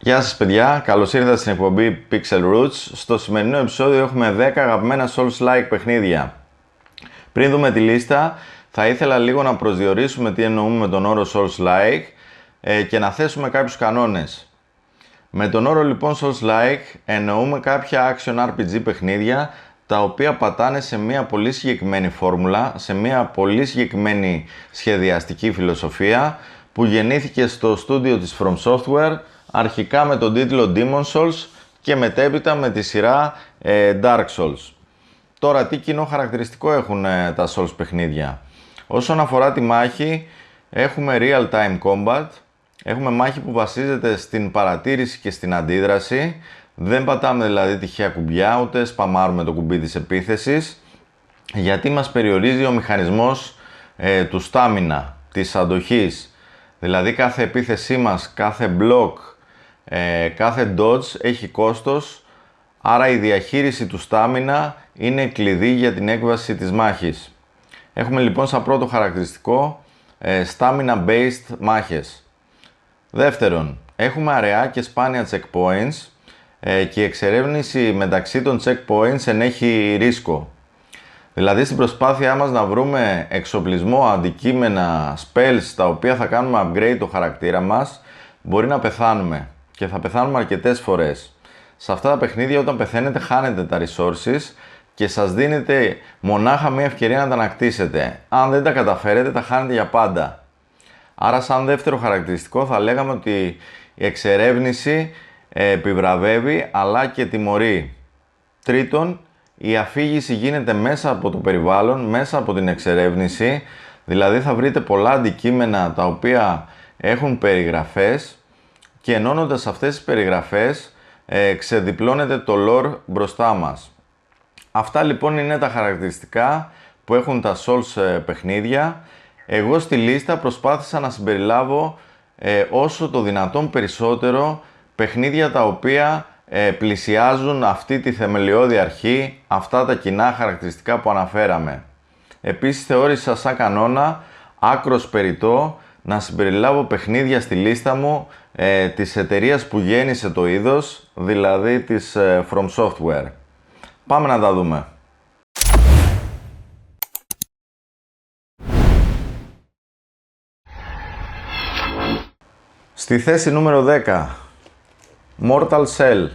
Γεια σας παιδιά, καλώς ήρθατε στην εκπομπή Pixel Roots. Στο σημερινό επεισόδιο έχουμε 10 αγαπημένα Souls-like παιχνίδια. Πριν δούμε τη λίστα, θα ήθελα λίγο να προσδιορίσουμε τι εννοούμε με τον όρο Souls-like και να θέσουμε κάποιους κανόνες. Με τον όρο λοιπόν Souls-like εννοούμε κάποια Action RPG παιχνίδια τα οποία πατάνε σε μια πολύ συγκεκριμένη φόρμουλα, σε μια πολύ συγκεκριμένη σχεδιαστική φιλοσοφία που γεννήθηκε στο στούντιο της From Software, αρχικά με τον τίτλο Demon Souls και μετέπειτα με τη σειρά Dark Souls. Τώρα, τι κοινό χαρακτηριστικό έχουν τα Souls παιχνίδια? Όσον αφορά τη μάχη, έχουμε real-time combat, έχουμε μάχη που βασίζεται στην παρατήρηση και στην αντίδραση, δεν πατάμε δηλαδή τυχαία κουμπιά, ούτε σπαμάρουμε το κουμπί της επίθεσης, γιατί μας περιορίζει ο μηχανισμός του stamina, της αντοχής. Δηλαδή κάθε επίθεσή μας, κάθε block, κάθε dodge έχει κόστος, άρα η διαχείριση του stamina είναι κλειδί για την έκβαση της μάχης. Έχουμε λοιπόν σαν πρώτο χαρακτηριστικό stamina based μάχες. Δεύτερον, έχουμε αραιά και σπάνια checkpoints και η εξερεύνηση μεταξύ των checkpoints ενέχει ρίσκο. Δηλαδή στην προσπάθειά μας να βρούμε εξοπλισμό, αντικείμενα, spells τα οποία θα κάνουμε upgrade το χαρακτήρα μας, μπορεί να πεθάνουμε και θα πεθάνουμε αρκετές φορές. Σε αυτά τα παιχνίδια όταν πεθαίνετε χάνετε τα resources και σας δίνετε μονάχα μια ευκαιρία να τα ανακτήσετε. Αν δεν τα καταφέρετε τα χάνετε για πάντα. Άρα σαν δεύτερο χαρακτηριστικό θα λέγαμε ότι η εξερεύνηση επιβραβεύει αλλά και τιμωρεί. Τρίτον, η αφήγηση γίνεται μέσα από το περιβάλλον, μέσα από την εξερεύνηση, δηλαδή θα βρείτε πολλά αντικείμενα τα οποία έχουν περιγραφές και ενώνοντας αυτές τις περιγραφές ξεδιπλώνεται το lore μπροστά μας. Αυτά λοιπόν είναι τα χαρακτηριστικά που έχουν τα Souls παιχνίδια. Εγώ στη λίστα προσπάθησα να συμπεριλάβω όσο το δυνατόν περισσότερο παιχνίδια τα οποία πλησιάζουν αυτή τη θεμελιώδη αρχή, αυτά τα κοινά χαρακτηριστικά που αναφέραμε. Επίσης θεώρησα σαν κανόνα άκρος περιττό να συμπεριλάβω παιχνίδια στη λίστα μου της εταιρείας που γέννησε το είδος, δηλαδή της From Software. Πάμε να τα δούμε. Στη θέση νούμερο 10, Mortal Shell.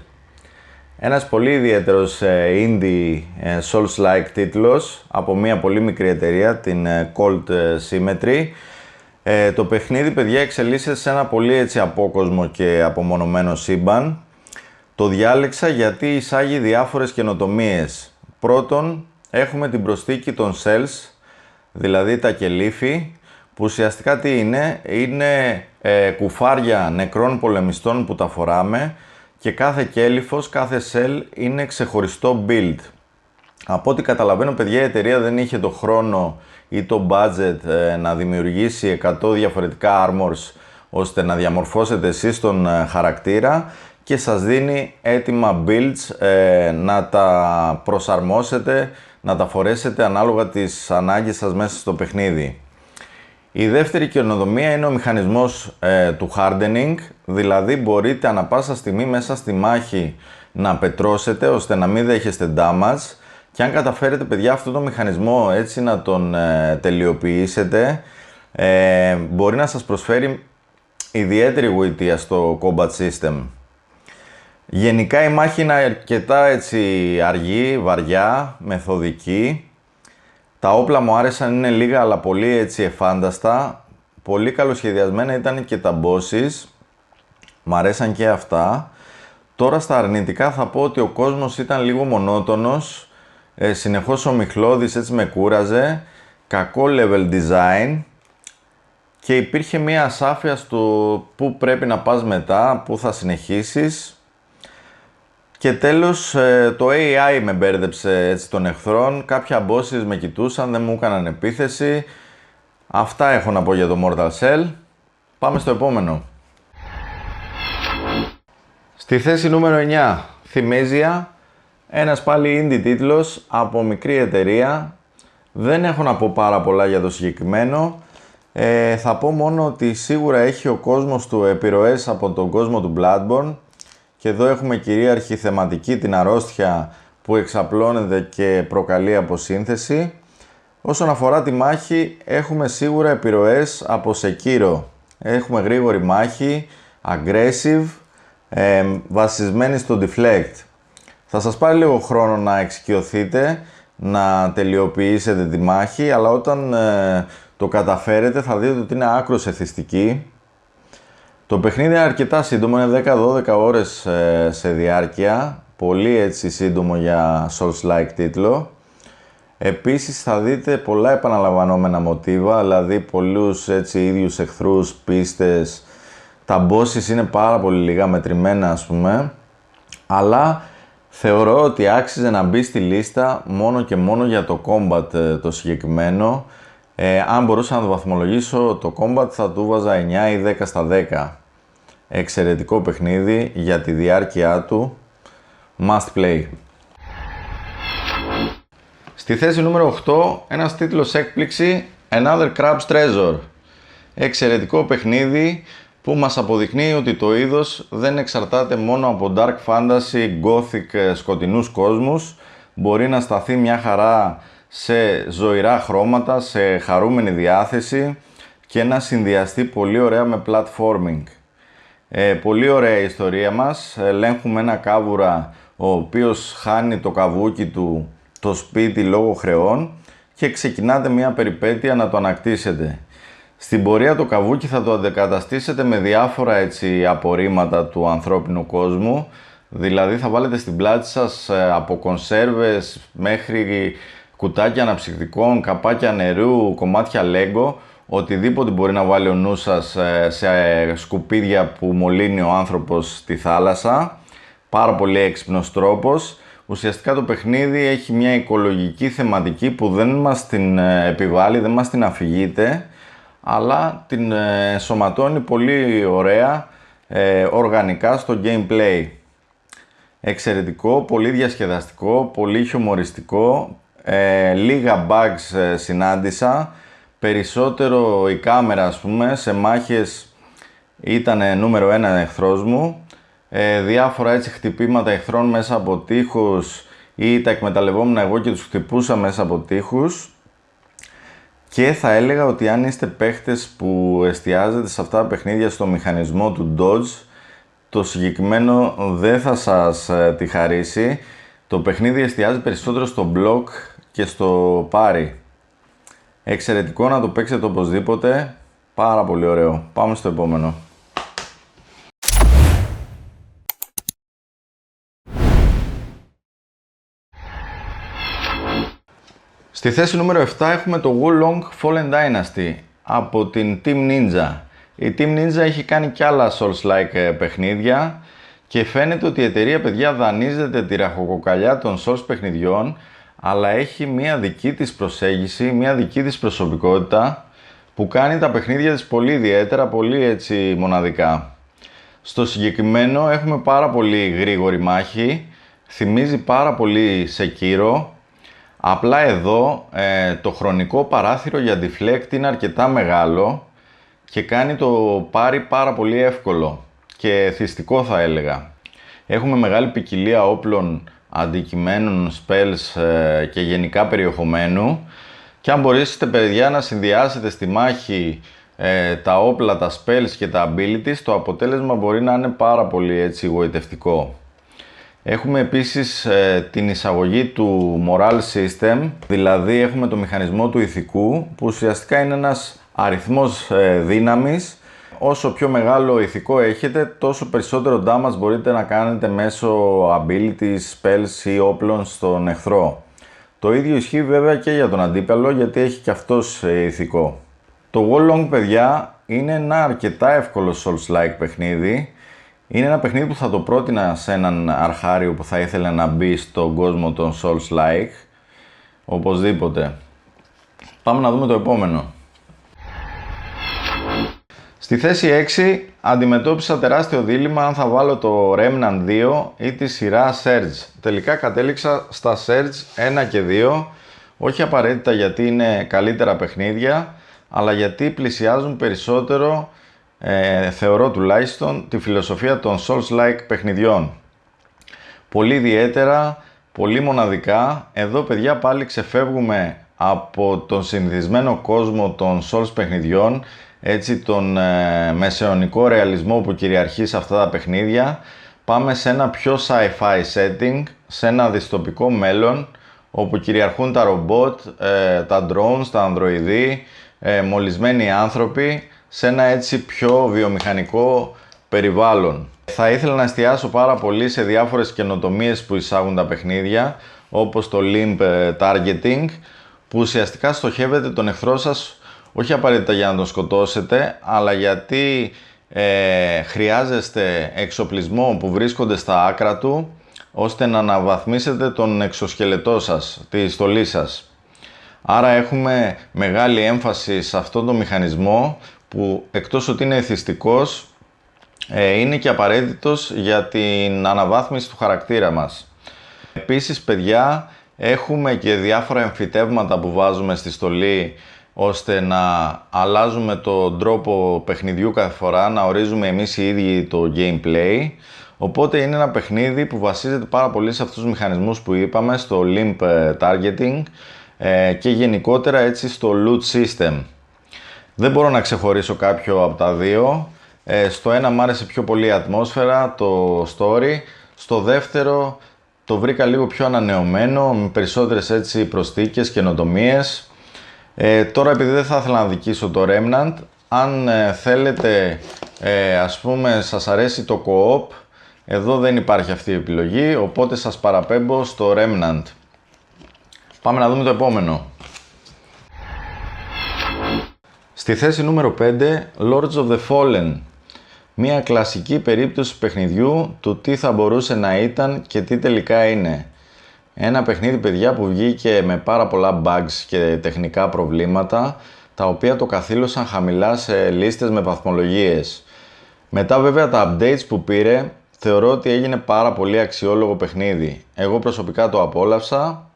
Ένας πολύ ιδιαίτερος indie Souls-like τίτλος από μια πολύ μικρή εταιρεία, την Cold Symmetry. Το παιχνίδι, παιδιά, εξελίσσεται σε ένα πολύ έτσι απόκοσμο και απομονωμένο σύμπαν. Το διάλεξα γιατί εισάγει διάφορες καινοτομίες. Πρώτον, έχουμε την προσθήκη των shells, δηλαδή τα κελύφη, που ουσιαστικά τι είναι? Είναι κουφάρια νεκρών πολεμιστών που τα φοράμε και κάθε κέλυφος, κάθε cell είναι ξεχωριστό build. Από ό,τι καταλαβαίνω, παιδιά, η εταιρεία δεν είχε το χρόνο ή το budget να δημιουργήσει 100 διαφορετικά armors ώστε να διαμορφώσετε εσείς τον χαρακτήρα και σας δίνει έτοιμα builds να τα προσαρμόσετε, να τα φορέσετε ανάλογα τις ανάγκες σας μέσα στο παιχνίδι. Η δεύτερη καινοτομία είναι ο μηχανισμός του hardening, δηλαδή μπορείτε ανα πάσα στιγμή μέσα στη μάχη να πετρώσετε ώστε να μην δέχεστε damage και αν καταφέρετε, παιδιά, αυτό το μηχανισμό έτσι να τον τελειοποιήσετε, μπορεί να σας προσφέρει ιδιαίτερη γοητεία στο combat system. Γενικά η μάχη είναι αρκετά έτσι αργή, βαριά, μεθοδική. Τα όπλα μου άρεσαν, είναι λίγα αλλά πολύ έτσι εφάνταστα. Πολύ καλοσχεδιασμένα ήταν και τα bosses. Μ' αρέσαν και αυτά. Τώρα στα αρνητικά θα πω ότι ο κόσμος ήταν λίγο μονότονος. Συνεχώς ο μιχλώδης έτσι με κούραζε. Κακό level design. Και υπήρχε μία ασάφεια στο πού πρέπει να πας μετά, πού θα συνεχίσεις. Και τέλος το AI με μπέρδεψε έτσι των εχθρών, κάποια bosses με κοιτούσαν, δεν μου έκαναν επίθεση. Αυτά έχω να πω για το Mortal Shell. Πάμε στο επόμενο. Στη θέση νούμερο 9, Thymesia. Ένας πάλι indie τίτλος από μικρή εταιρεία. Δεν έχω να πω πάρα πολλά για το συγκεκριμένο. Θα πω μόνο ότι σίγουρα έχει ο κόσμος του επιρροές από τον κόσμο του Bloodborne και εδώ έχουμε κυρίαρχη θεματική την αρρώστια που εξαπλώνεται και προκαλεί αποσύνθεση. Όσον αφορά τη μάχη, έχουμε σίγουρα επιρροές από Sekiro. Έχουμε γρήγορη μάχη, aggressive, βασισμένη στο deflect. Θα σας πάρει λίγο χρόνο να εξοικειωθείτε, να τελειοποιήσετε τη μάχη, αλλά όταν το καταφέρετε θα δείτε ότι είναι άκρως εθιστική. Το παιχνίδι είναι αρκετά σύντομο, είναι 10-12 ώρες σε διάρκεια, πολύ έτσι σύντομο για Souls-like τίτλο. Επίσης θα δείτε πολλά επαναλαμβανόμενα μοτίβα, δηλαδή πολλούς έτσι ίδιους εχθρούς, πίστες. Τα bosses είναι πάρα πολύ λίγα, μετρημένα ας πούμε, αλλά θεωρώ ότι άξιζε να μπει στη λίστα μόνο και μόνο για το combat το συγκεκριμένο. Αν μπορούσα να το βαθμολογήσω, το combat θα του βάζα 9 ή 10 στα 10. Εξαιρετικό παιχνίδι για τη διάρκεια του. Must play. Στη θέση νούμερο 8, ένας τίτλος έκπληξη, Another Crab's Treasure. Εξαιρετικό παιχνίδι που μας αποδεικνύει ότι το είδος δεν εξαρτάται μόνο από dark fantasy, gothic, σκοτεινούς κόσμους. Μπορεί να σταθεί μια χαρά σε ζωηρά χρώματα, σε χαρούμενη διάθεση και να συνδυαστεί πολύ ωραία με platforming. Πολύ ωραία η ιστορία μας. Ελέγχουμε ένα κάβουρα ο οποίος χάνει το καβούκι του το σπίτι λόγω χρεών και ξεκινάτε μια περιπέτεια να το ανακτήσετε. Στην πορεία το καβούκι θα το αντεκαταστήσετε με διάφορα έτσι απορρίμματα του ανθρώπινου κόσμου. Δηλαδή θα βάλετε στην πλάτη σας από κονσέρβες μέχρι κουτάκια αναψυκτικών, καπάκια νερού, κομμάτια λέγκο, οτιδήποτε μπορεί να βάλει ο νους σας σε σκουπίδια που μολύνει ο άνθρωπος στη θάλασσα. Πάρα πολύ έξυπνος τρόπος. Ουσιαστικά το παιχνίδι έχει μια οικολογική θεματική που δεν μας την επιβάλλει, δεν μας την αφηγείται, αλλά την σωματώνει πολύ ωραία, οργανικά στο gameplay. Εξαιρετικό, πολύ διασκεδαστικό, πολύ χιουμοριστικό, λίγα bugs συνάντησα, περισσότερο η κάμερα ας πούμε, σε μάχες ήταν νούμερο 1 εχθρός μου. Διάφορα έτσι χτυπήματα εχθρών μέσα από τείχους ή τα εκμεταλλευόμουν εγώ και τους χτυπούσα μέσα από τείχους. Και θα έλεγα ότι αν είστε παίχτες που εστιάζετε σε αυτά τα παιχνίδια στο μηχανισμό του dodge, το συγκεκριμένο δεν θα σας τη χαρίσει. Το παιχνίδι εστιάζει περισσότερο στο block και στο parry. Εξαιρετικό, να το παίξετε οπωσδήποτε. Πάρα πολύ ωραίο. Πάμε στο επόμενο. Στη θέση νούμερο 7 έχουμε το Wulong Fallen Dynasty από την Team Ninja. Η Team Ninja έχει κάνει κι άλλα Souls-like παιχνίδια και φαίνεται ότι η εταιρεία, παιδιά, δανείζεται τη ραχοκοκαλιά των Souls παιχνιδιών, αλλά έχει μια δική της προσέγγιση, μια δική της προσωπικότητα που κάνει τα παιχνίδια της πολύ ιδιαίτερα, πολύ έτσι μοναδικά. Στο συγκεκριμένο έχουμε πάρα πολύ γρήγορη μάχη, θυμίζει πάρα πολύ Sekiro. Απλά εδώ το χρονικό παράθυρο για deflect είναι αρκετά μεγάλο και κάνει το πάρει πάρα πολύ εύκολο και θυστικό θα έλεγα. Έχουμε μεγάλη ποικιλία όπλων, αντικειμένων, spells και γενικά περιεχομένου και αν μπορέσετε, παιδιά, να συνδυάσετε στη μάχη τα όπλα, τα spells και τα abilities, το αποτέλεσμα μπορεί να είναι πάρα πολύ έτσι γοητευτικό. Έχουμε επίσης την εισαγωγή του moral system, δηλαδή έχουμε το μηχανισμό του ηθικού που ουσιαστικά είναι ένας αριθμός δύναμης. Όσο πιο μεγάλο ηθικό έχετε, τόσο περισσότερο damage μπορείτε να κάνετε μέσω abilities, spells ή όπλων στον εχθρό. Το ίδιο ισχύει βέβαια και για τον αντίπαλο, γιατί έχει και αυτός ηθικό. Το Wulong, παιδιά, είναι ένα αρκετά εύκολο Souls-like παιχνίδι. Είναι ένα παιχνίδι που θα το πρότεινα σε έναν αρχάριο που θα ήθελε να μπει στον κόσμο των Souls-like. Οπωσδήποτε. Πάμε να δούμε το επόμενο. Στη θέση 6 αντιμετώπισα τεράστιο δίλημμα αν θα βάλω το Remnant 2 ή τη σειρά Surge. Τελικά κατέληξα στα Surge 1 και 2. Όχι απαραίτητα γιατί είναι καλύτερα παιχνίδια. αλλά γιατί πλησιάζουν περισσότερο, θεωρώ τουλάχιστον, τη φιλοσοφία των Souls-like παιχνιδιών. Πολύ ιδιαίτερα, πολύ μοναδικά. Εδώ παιδιά πάλι ξεφεύγουμε από τον συνηθισμένο κόσμο των Souls παιχνιδιών, έτσι τον μεσαιωνικό ρεαλισμό που κυριαρχεί σε αυτά τα παιχνίδια. Πάμε σε ένα πιο sci-fi setting, σε ένα δυστοπικό μέλλον, όπου κυριαρχούν τα ρομπότ, τα drones, τα ανδροειδή, μολυσμένοι άνθρωποι, σε ένα έτσι πιο βιομηχανικό περιβάλλον. Θα ήθελα να εστιάσω πάρα πολύ σε διάφορες καινοτομίες που εισάγουν τα παιχνίδια, όπως το limb targeting, που ουσιαστικά στοχεύετε τον εχθρό σας όχι απαραίτητα για να τον σκοτώσετε, αλλά γιατί χρειάζεστε εξοπλισμό που βρίσκονται στα άκρα του, ώστε να αναβαθμίσετε τον εξωσκελετό σας, τη στολή σας. Άρα έχουμε μεγάλη έμφαση σε αυτόν τον μηχανισμό που εκτός ότι είναι εθιστικός, είναι και απαραίτητος για την αναβάθμιση του χαρακτήρα μας. Επίσης παιδιά, έχουμε και διάφορα εμφυτεύματα που βάζουμε στη στολή, ώστε να αλλάζουμε τον τρόπο παιχνιδιού κάθε φορά, να ορίζουμε εμείς οι ίδιοι το gameplay. Οπότε είναι ένα παιχνίδι που βασίζεται πάρα πολύ σε αυτούς τους μηχανισμούς που είπαμε, στο limb targeting και γενικότερα έτσι στο loot system. Δεν μπορώ να ξεχωρίσω κάποιο από τα δύο. Στο ένα μου άρεσε πιο πολύ η ατμόσφαιρα, το story. Στο δεύτερο το βρήκα λίγο πιο ανανεωμένο, με περισσότερες έτσι προσθήκες, καινοτομίες. Τώρα επειδή δεν θα ήθελα να δικήσω το Remnant, αν θέλετε, ας πούμε, σας αρέσει το co-op, εδώ δεν υπάρχει αυτή η επιλογή, οπότε σας παραπέμπω στο Remnant. Πάμε να δούμε το επόμενο. Στη θέση νούμερο 5, Lords of the Fallen. Μια κλασική περίπτωση παιχνιδιού του τι θα μπορούσε να ήταν και τι τελικά είναι. Ένα παιχνίδι παιδιά που βγήκε με πάρα πολλά bugs και τεχνικά προβλήματα, τα οποία το καθήλωσαν χαμηλά σε λίστες με βαθμολογίες. Μετά βέβαια τα updates που πήρε, θεωρώ ότι έγινε πάρα πολύ αξιόλογο παιχνίδι. Εγώ προσωπικά το απόλαυσα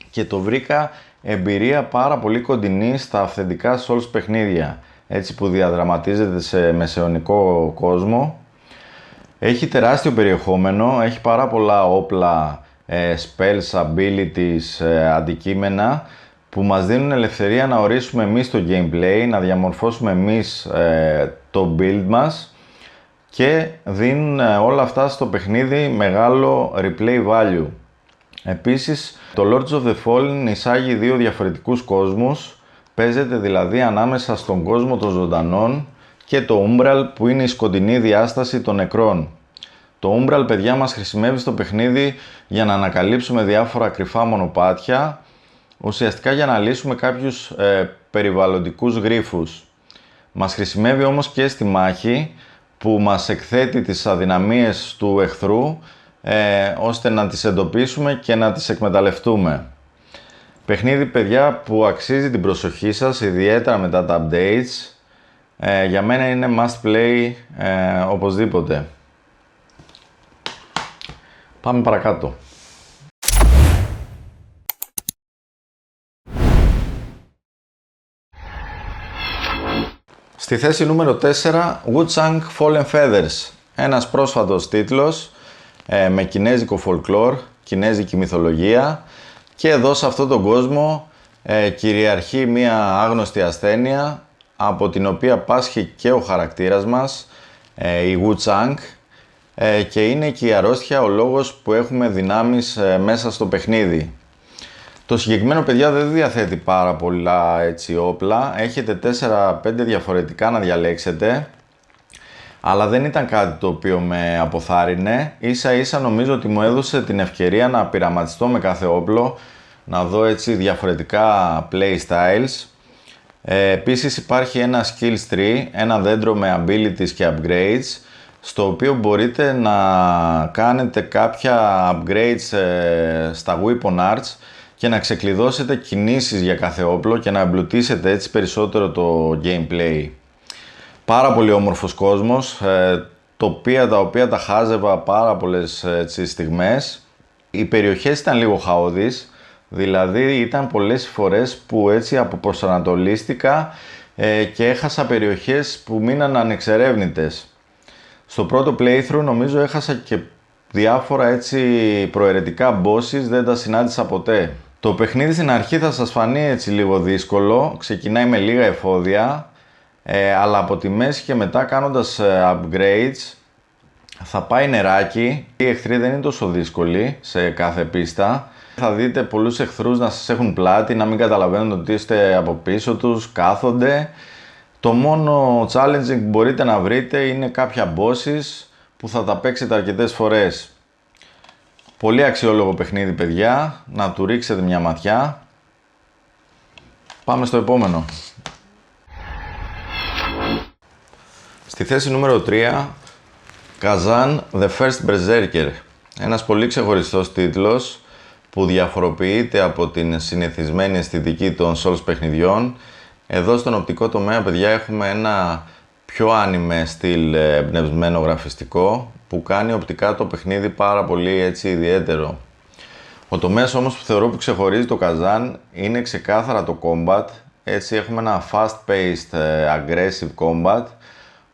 και το βρήκα εμπειρία πάρα πολύ κοντινή στα αυθεντικά Souls παιχνίδια, έτσι που διαδραματίζεται σε μεσαιωνικό κόσμο. Έχει τεράστιο περιεχόμενο, έχει πάρα πολλά όπλα, spells, abilities, αντικείμενα που μας δίνουν ελευθερία να ορίσουμε εμείς το gameplay, να διαμορφώσουμε εμείς το build μας και δίνουν όλα αυτά στο παιχνίδι μεγάλο replay value. Επίσης, το Lords of the Fallen εισάγει δύο διαφορετικούς κόσμους, παίζεται δηλαδή ανάμεσα στον κόσμο των ζωντανών και το Umbral που είναι η σκοτεινή διάσταση των νεκρών. Το Umbral παιδιά μας χρησιμεύει στο παιχνίδι για να ανακαλύψουμε διάφορα κρυφά μονοπάτια, ουσιαστικά για να λύσουμε κάποιους περιβαλλοντικούς γρίφους. Μας χρησιμεύει όμως και στη μάχη που μας εκθέτει τις αδυναμίες του εχθρού, ώστε να τις εντοπίσουμε και να τις εκμεταλλευτούμε. Παιχνίδι παιδιά που αξίζει την προσοχή σας, ιδιαίτερα μετά τα updates. Για μένα είναι must play οπωσδήποτε. Πάμε παρακάτω. Στη θέση νούμερο 4, Wuchang Fallen Feathers. Ένας πρόσφατος τίτλος με κινέζικο folklore, κινέζικη μυθολογία, και εδώ σε αυτόν τον κόσμο κυριαρχεί μία άγνωστη ασθένεια από την οποία πάσχει και ο χαρακτήρας μας, η Wuchang, και είναι και η αρρώστια ο λόγος που έχουμε δυνάμεις μέσα στο παιχνίδι. Το συγκεκριμένο παιδιά δεν διαθέτει πάρα πολλά έτσι όπλα, έχετε 4-5 διαφορετικά να διαλέξετε, αλλά δεν ήταν κάτι το οποίο με αποθάρρυνε. Ίσα ίσα νομίζω ότι μου έδωσε την ευκαιρία να πειραματιστώ με κάθε όπλο, να δω έτσι διαφορετικά play styles. Επίσης υπάρχει ένα skills tree, ένα δέντρο με abilities και upgrades, στο οποίο μπορείτε να κάνετε κάποια upgrades στα weapon arts και να ξεκλειδώσετε κινήσεις για κάθε όπλο και να εμπλουτίσετε έτσι περισσότερο το gameplay. Πάρα πολύ όμορφος κόσμος, τα οποία τα χάζευα πάρα πολλές έτσι, στιγμές. Οι περιοχές ήταν λίγο χαόδεις, δηλαδή ήταν πολλές φορές που έτσι αποπροσανατολίστηκα και έχασα περιοχές που μείναν ανεξερεύνητες. Στο πρώτο playthrough νομίζω έχασα και διάφορα έτσι προαιρετικά bosses, δεν τα συνάντησα ποτέ. Το παιχνίδι στην αρχή θα σας φανεί έτσι λίγο δύσκολο, ξεκινάει με λίγα εφόδια, αλλά από τη μέση και μετά κάνοντας upgrades θα πάει νεράκι. Οι εχθροί δεν είναι τόσο δύσκολοι σε κάθε πίστα. Θα δείτε πολλούς εχθρούς να σας έχουν πλάτη, να μην καταλαβαίνουν ότι είστε από πίσω τους, κάθονται. Το μόνο challenging που μπορείτε να βρείτε είναι κάποια bosses που θα τα παίξετε αρκετές φορές. Πολύ αξιόλογο παιχνίδι, παιδιά, να του ρίξετε μια ματιά. Πάμε στο επόμενο. Στη θέση νούμερο 3, Kazan The First Berserker. Ένας πολύ ξεχωριστός τίτλος που διαφοροποιείται από την συνηθισμένη αισθητική των Souls παιχνιδιών. Εδώ στον οπτικό τομέα, παιδιά, έχουμε ένα πιο anime στυλ εμπνευσμένο γραφιστικό που κάνει οπτικά το παιχνίδι πάρα πολύ έτσι ιδιαίτερο. Ο τομέας όμως που θεωρώ που ξεχωρίζει το Kazan είναι ξεκάθαρα το combat. Έτσι έχουμε ένα fast-paced aggressive combat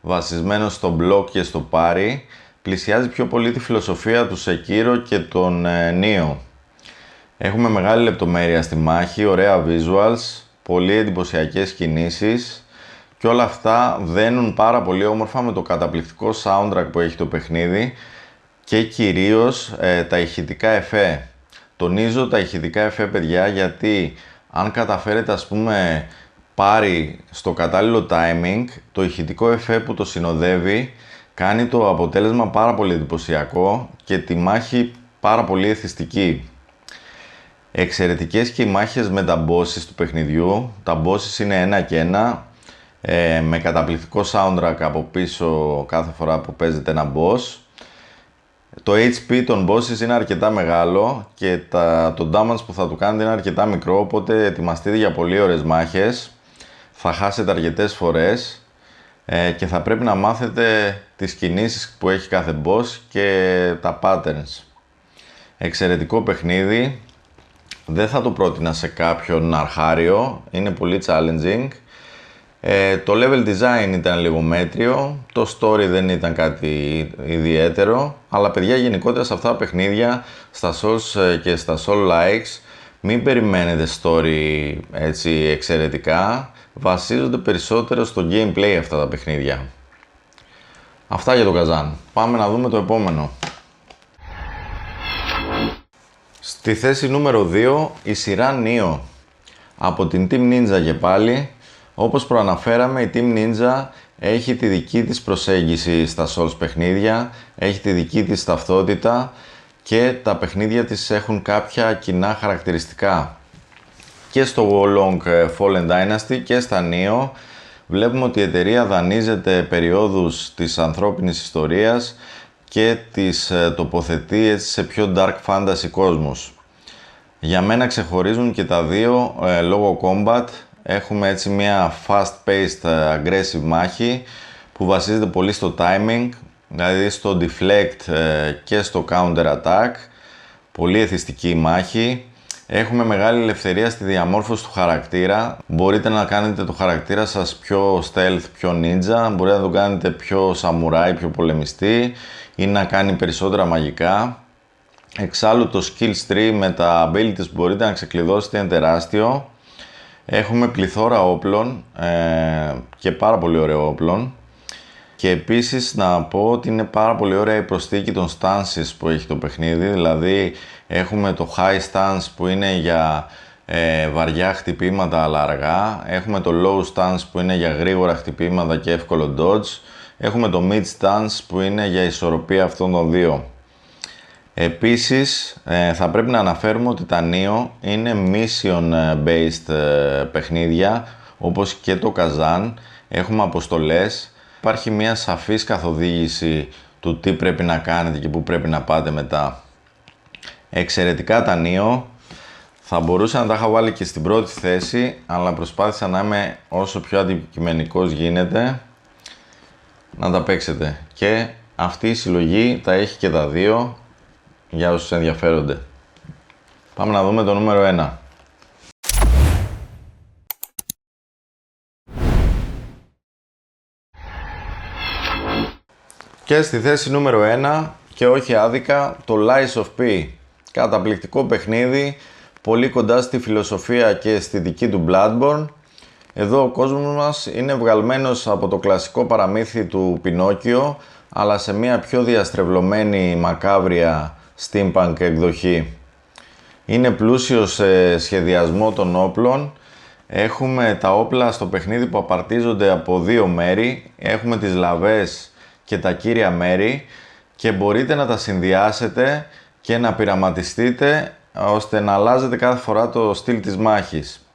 βασισμένο στο block και στο parry. Πλησιάζει πιο πολύ τη φιλοσοφία του Sekiro και τον Nioh. Έχουμε μεγάλη λεπτομέρεια στη μάχη, ωραία visuals, πολύ εντυπωσιακές κινήσεις και όλα αυτά δένουν πάρα πολύ όμορφα με το καταπληκτικό soundtrack που έχει το παιχνίδι και κυρίως τα ηχητικά εφέ. Τονίζω τα ηχητικά εφέ, παιδιά, γιατί αν καταφέρετε ας πούμε πάρει στο κατάλληλο timing, το ηχητικό εφέ που το συνοδεύει κάνει το αποτέλεσμα πάρα πολύ εντυπωσιακό και τη μάχη πάρα πολύ εθιστική. Εξαιρετικές και οι μάχες με τα bosses του παιχνιδιού. Τα bosses είναι ένα και ένα, με καταπληκτικό soundtrack από πίσω κάθε φορά που παίζετε ένα boss. Το HP των bosses είναι αρκετά μεγάλο και το damage που θα του κάνετε είναι αρκετά μικρό, οπότε ετοιμαστείτε για πολύ ωραίες μάχες. Θα χάσετε αρκετές φορές και θα πρέπει να μάθετε τις κινήσεις που έχει κάθε boss και τα patterns. Εξαιρετικό παιχνίδι. Δεν θα το πρότεινα σε κάποιον αρχάριο, είναι πολύ challenging. Το level design ήταν λίγο μέτριο, το story δεν ήταν κάτι ιδιαίτερο, αλλά παιδιά, γενικότερα σε αυτά τα παιχνίδια, στα Souls και στα Soul Likes, μην περιμένετε story έτσι εξαιρετικά, βασίζονται περισσότερο στο gameplay αυτά τα παιχνίδια. Αυτά για το Kazan. Πάμε να δούμε το επόμενο. Στη θέση νούμερο 2, η σειρά Nioh. Από την Team Ninja και πάλι. Όπως προαναφέραμε, η Team Ninja έχει τη δική της προσέγγιση στα Souls παιχνίδια, έχει τη δική της ταυτότητα και τα παιχνίδια της έχουν κάποια κοινά χαρακτηριστικά. Και στο Wolong Fallen Dynasty και στα Nioh βλέπουμε ότι η εταιρεία δανείζεται περιόδους της ανθρώπινης ιστορίας και τις τοποθετεί έτσι σε πιο dark fantasy κόσμους. Για μένα ξεχωρίζουν και τα δύο λόγω combat. Έχουμε έτσι μια fast-paced aggressive μάχη που βασίζεται πολύ στο timing, δηλαδή στο deflect και στο counter attack. Πολύ εθιστική μάχη. Έχουμε μεγάλη ελευθερία στη διαμόρφωση του χαρακτήρα. Μπορείτε να κάνετε το χαρακτήρα σας πιο stealth, πιο ninja. Μπορείτε να το κάνετε πιο samurai, πιο πολεμιστή ή να κάνει περισσότερα μαγικά. Εξάλλου το skill tree με τα abilities που μπορείτε να ξεκλειδώσετε είναι τεράστιο. Έχουμε πληθώρα όπλων και πάρα πολύ ωραίο όπλων. Και επίσης να πω ότι είναι πάρα πολύ ωραία η προσθήκη των stances που έχει το παιχνίδι. Δηλαδή έχουμε το high stance που είναι για βαριά χτυπήματα αλλά αργά. Έχουμε το low stance που είναι για γρήγορα χτυπήματα και εύκολο dodge. Έχουμε το mid stance που είναι για ισορροπία αυτών των δύο. Επίσης θα πρέπει να αναφέρουμε ότι τα Nioh είναι mission based παιχνίδια, όπως και το Kazan. Έχουμε αποστολές, υπάρχει μια σαφής καθοδήγηση του τι πρέπει να κάνετε και πού πρέπει να πάτε μετά. Εξαιρετικά τα Nioh. Θα μπορούσα να τα είχα βάλει και στην πρώτη θέση, αλλά προσπάθησα να είμαι όσο πιο αντικειμενικός γίνεται να τα παίξετε. Και αυτή η συλλογή τα έχει και τα δύο για όσους ενδιαφέρονται. Πάμε να δούμε το νούμερο 1. Και στη θέση νούμερο 1 και όχι άδικα, το Lies of P. Καταπληκτικό παιχνίδι, πολύ κοντά στη φιλοσοφία και αισθητική του Bloodborne. Εδώ ο κόσμος μας είναι βγαλμένος από το κλασικό παραμύθι του Πινόκιο, αλλά σε μια πιο διαστρεβλωμένη μακάβρια steampunk εκδοχή. Είναι πλούσιο σε σχεδιασμό των όπλων. Έχουμε τα όπλα στο παιχνίδι που απαρτίζονται από δύο μέρη. Έχουμε τις λαβές και τα κύρια μέρη και μπορείτε να τα συνδυάσετε και να πειραματιστείτε ώστε να αλλάζετε κάθε φορά το στυλ της μάχης.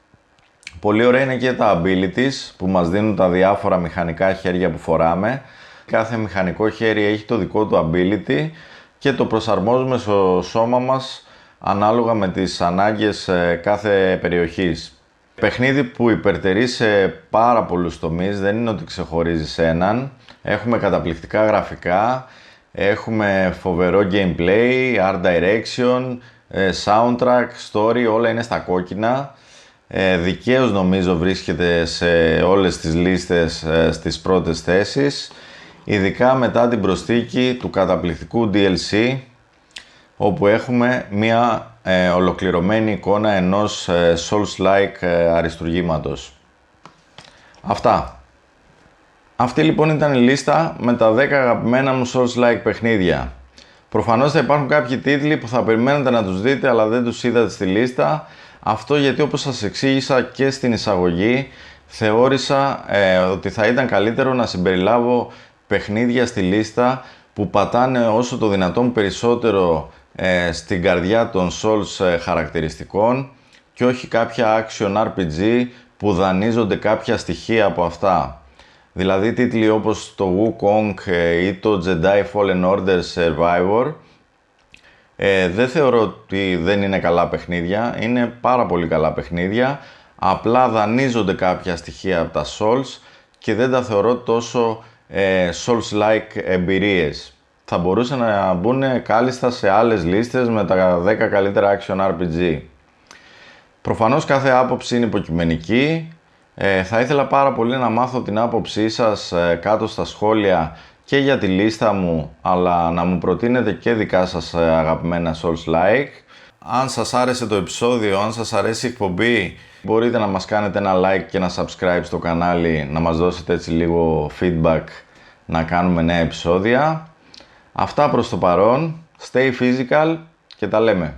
Πολύ ωραία είναι και τα abilities που μας δίνουν τα διάφορα μηχανικά χέρια που φοράμε. Κάθε μηχανικό χέρι έχει το δικό του ability και το προσαρμόζουμε στο σώμα μας ανάλογα με τις ανάγκες κάθε περιοχής. Παιχνίδι που υπερτερεί σε πάρα πολλούς τομείς, δεν είναι ότι ξεχωρίζει σε έναν. Έχουμε καταπληκτικά γραφικά, έχουμε φοβερό gameplay, art direction, soundtrack, story, όλα είναι στα κόκκινα. Δικαίως νομίζω βρίσκεται σε όλες τις λίστες στις πρώτες θέσεις, ειδικά μετά την προσθήκη του καταπληκτικού DLC, όπου έχουμε μια ολοκληρωμένη εικόνα ενός Souls-like αριστουργήματος. Αυτά. Αυτή λοιπόν ήταν η λίστα με τα 10 αγαπημένα μου Souls-like παιχνίδια. Προφανώς θα υπάρχουν κάποιοι τίτλοι που θα περιμένετε να τους δείτε, αλλά δεν τους είδατε στη λίστα. Αυτό γιατί, όπως σας εξήγησα και στην εισαγωγή, θεώρησα ότι θα ήταν καλύτερο να συμπεριλάβω παιχνίδια στη λίστα που πατάνε όσο το δυνατόν περισσότερο στην καρδιά των Souls χαρακτηριστικών και όχι κάποια action RPG που δανείζονται κάποια στοιχεία από αυτά. Δηλαδή τίτλοι όπως το Wukong ή το Jedi Fallen Order Survivor δεν θεωρώ ότι δεν είναι καλά παιχνίδια, είναι πάρα πολύ καλά παιχνίδια, απλά δανείζονται κάποια στοιχεία από τα Souls και δεν τα θεωρώ τόσο Souls-like εμπειρίες. Θα μπορούσαν να μπουν κάλλιστα σε άλλες λίστες με τα 10 καλύτερα action RPG. Προφανώς κάθε άποψη είναι υποκειμενική. Θα ήθελα πάρα πολύ να μάθω την άποψή σας κάτω στα σχόλια και για τη λίστα μου, αλλά να μου προτείνετε και δικά σας αγαπημένα Souls-like. Αν σας άρεσε το επεισόδιο, αν σας αρέσει η εκπομπή, μπορείτε να μας κάνετε ένα like και ένα subscribe στο κανάλι, να μας δώσετε έτσι λίγο feedback να κάνουμε νέα επεισόδια. Αυτά προς το παρόν. Stay physical και τα λέμε.